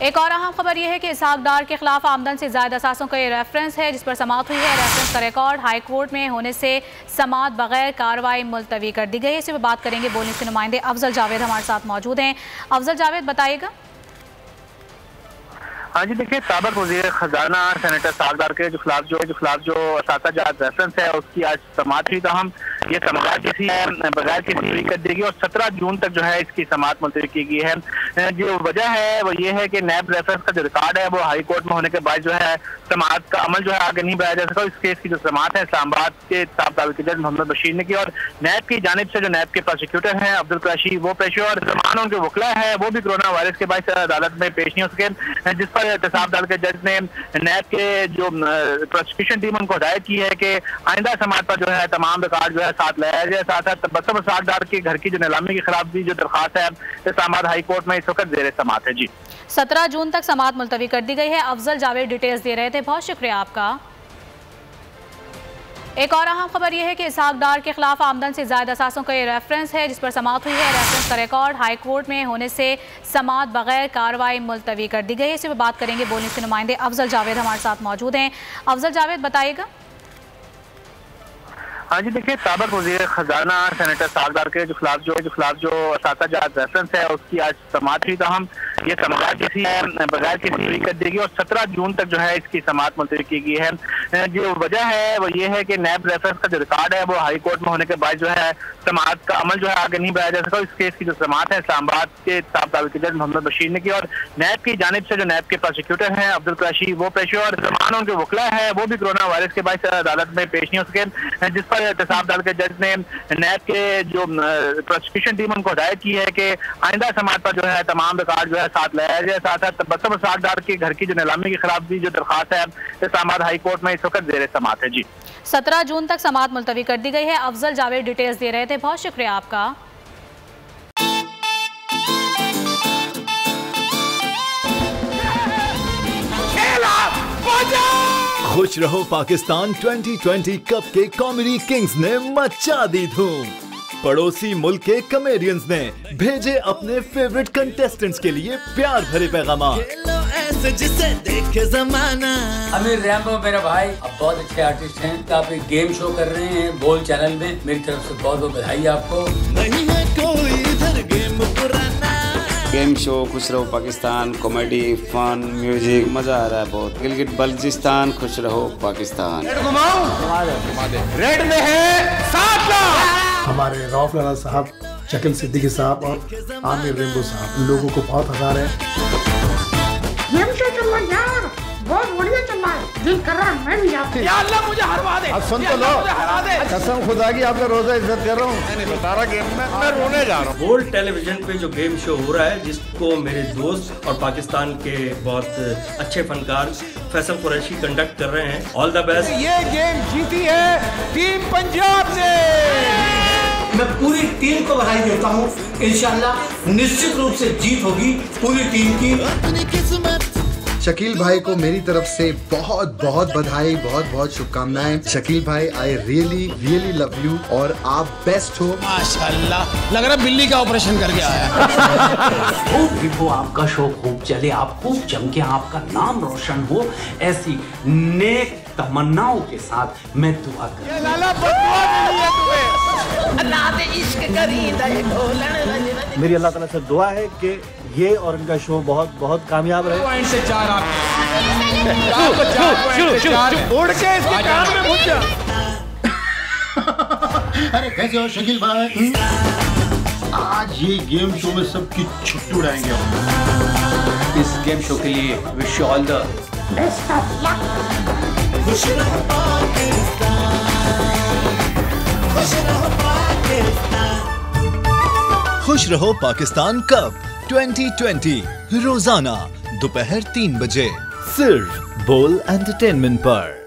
एक और अहम खबर यह है कि इसहाक डार के खिलाफ आमदन से ज्यादा असासों का ये रेफरेंस है जिस पर समाअत हुई है। रेफरेंस का रिकॉर्ड हाई कोर्ट में होने से समाअत बगैर कार्रवाई मुलतवी कर दी गई है। इसी पर बात करेंगे बोलने के नुमाइंदे अफजल जावेद हमारे साथ मौजूद हैं। अफजल जावेद बताइएगा। हाँ जी, देखिए साबिक वज़ीर खजाना सेनेटर इसहाक डार के खिलाफ जो असातिज़ात रेफरेंस है उसकी आज समाअत हुई। हम ये समाअत बगैर किसी कर देगी और 17 जून तक जो है इसकी समाअत मुलतवी की गई है। जो वजह है वो ये है कि नैब रेफरेंस का जो रिकॉर्ड है वो हाई कोर्ट में होने के बाद जो है समाअत का अमल जो है आगे नहीं बढ़ाया जा सका। इस केस की जो समाअत है इस्लामाबाद के ताबी जज मोहम्मद बशीर ने की और नैब की जानिब से जो नैब के प्रोसिक्यूटर हैं अब्दुल कुरैशी वो पेश हुए और जमान उनके वकला है वो भी कोरोना वायरस के बाद अदालत में पेश नहीं हो सके, जिस पर एहतसाब डाल के जज ने नैब के जो प्रोसिक्यूशन टीम उनको हिदायत की है कि आइंदा समाअत पर जो है तमाम रिकॉर्ड जो है साथ लाया जाए। साथ साथ तबस्सुम इसहाक डार के घर की जो नीलामी के खिलाफ भी जो दरख्वास्त है इस्लामाबाद हाई कोर्ट में इस वक्त ज़ेर समाअत है। जी 17 जून तक समाअत मुलतवी कर दी गई है। अफजल जावेद डिटेल्स दे रहे थे, बहुत शुक्रिया आपका। एक और अहम खबर यह है कि इसहाक डार के खिलाफ आमदन से ज्यादा असासों का ये रेफरेंस है जिस पर समाअत हुई है। रेफरेंस का रिकॉर्ड हाई कोर्ट में होने से समाअत बगैर कार्रवाई मुलतवी कर दी गई है। इसी पर बात करेंगे बोलने के नुमाइंदे अफजल जावेद हमारे साथ मौजूद हैं। अफजल जावेद बताइएगा। हाँ जी, देखिए साबिक वज़ीर खजाना सेनेटर इसहाक डार के खिलाफ जो असातिज़ात रेफरेंस है उसकी आज समाअत हुई। हम ये समाअत बगैर किसी कर देगी और 17 जून तक जो है इसकी समाअत मुलतवी की गई है। जो वजह है वो ये है कि नैब रेफरेंस का जो रिकॉर्ड है वो हाई कोर्ट में होने के बाद जो है समाअत का अमल जो है आगे नहीं बढ़ाया जा सका। इस केस की जो समाअत है इस्लामाबाद के ताबी जज मोहम्मद बशीर ने की और नैब की जानिब से जो नैब के प्रोसिक्यूटर हैं अब्दुल कुरैशी वो पेश हुए और जमान उनके वकला है वो भी कोरोना वायरस के बाद अदालत में पेश नहीं हो सके, जिस पर एहतसाब डाल के जज ने नैब के जो प्रोसिक्यूशन टीम उनको हिदायत की है कि आइंदा समाअत पर जो है तमाम रिकॉर्ड जो है साथ लाया जाए। साथ साथ तबस्सुम इसहाक डार के घर की जो नीलामी के खिलाफ भी जो दरख्वास्त है इस्लामाबाद हाई कोर्ट में इस वक्त ज़ेर समाअत है। जी 17 जून तक समाअत मुलतवी कर दी गई है। अफजल जावेद डिटेल्स दे रहे थे, बहुत शुक्रिया आपका। खुश रहो पाकिस्तान 2020 कप के कॉमेडी किंग्स ने मचा दी धूम। पड़ोसी मुल्क के कॉमेडियंस ने भेजे अपने फेवरेट कंटेस्टेंट्स के लिए प्यार भरे पैगामात। जिसे देखे जमाना। अमीर रैम्बो मेरा भाई अब बहुत अच्छे आर्टिस्ट हैं। आप एक गेम शो कर रहे हैं बोल चैनल में, मेरी तरफ से बहुत बहुत बधाई आपको। नहीं है कोई इधर गेम पुराना। गेम शो खुश रहो पाकिस्तान, कॉमेडी, फन, म्यूजिक, मजा आ रहा है बहुत। गिलगित बल्चिस्तान खुश रहो पाकिस्तान। रेड में है 7 लाख। हमारे रऊफ लाला साहब, शकील सिद्दीकी साहब और आमिर रैम्बो साहब लोगों को बहुत हंसा रहे हैं। गेम शो चल रहा है यार, बहुत बढ़िया चल रहा है। दिल कर रहा है मैं भी आपके। या अल्लाह मुझे हरवा दे। अब सुन तो लो, कसम खुदा की आपका रोजा इज्जत कर रहा हूँ। नहीं बता रहा गेम में मैं रोने जा रहा हूँ। बोल्ड टेलीविजन पे जो गेम शो हो रहा है जिसको मेरे दोस्त और पाकिस्तान के बहुत अच्छे फनकार फैसल कुरैशी कंडक्ट कर रहे हैं। All the best. ये गेम जीती है टीम पंजाब ने। मैं पूरी टीम को बधाई देता हूँ। इंशाल्लाह निश्चित रूप से जीत होगी पूरी टीम की। अपनी किस्मत। शकील भाई को मेरी तरफ से बहुत बहुत बधाई, बहुत बहुत शुभकामनाएं। शकील भाई आई रियली लव यू और आप बेस्ट हो। माशाल्लाह लग रहा है बिल्ली का ऑपरेशन करके आया। खूब वो आपका शो खूब चले, आप खूब चमके, आपका नाम रोशन हो, ऐसी नेक तमन्नाओं के साथ मैं दुआ करता हूँ। मेरी अल्लाह ताला से दुआ है कि ये और इनका शो बहुत बहुत कामयाब रहे। पॉइंट से 4 उड़ के इसके कान में घुस जा। अरे कैसे हो शकील भाई? आज ये गेम शो में सबकी छुट्टी उड़ाएंगे हम। इस गेम शो के लिए wish you all the best of luck. खुश रहो पाकिस्तान, खुश रहो पाकिस्तान। खुश रहो पाकिस्तान कप 2020 रोजाना दोपहर 3 बजे सिर्फ बोल एंटरटेनमेंट पर।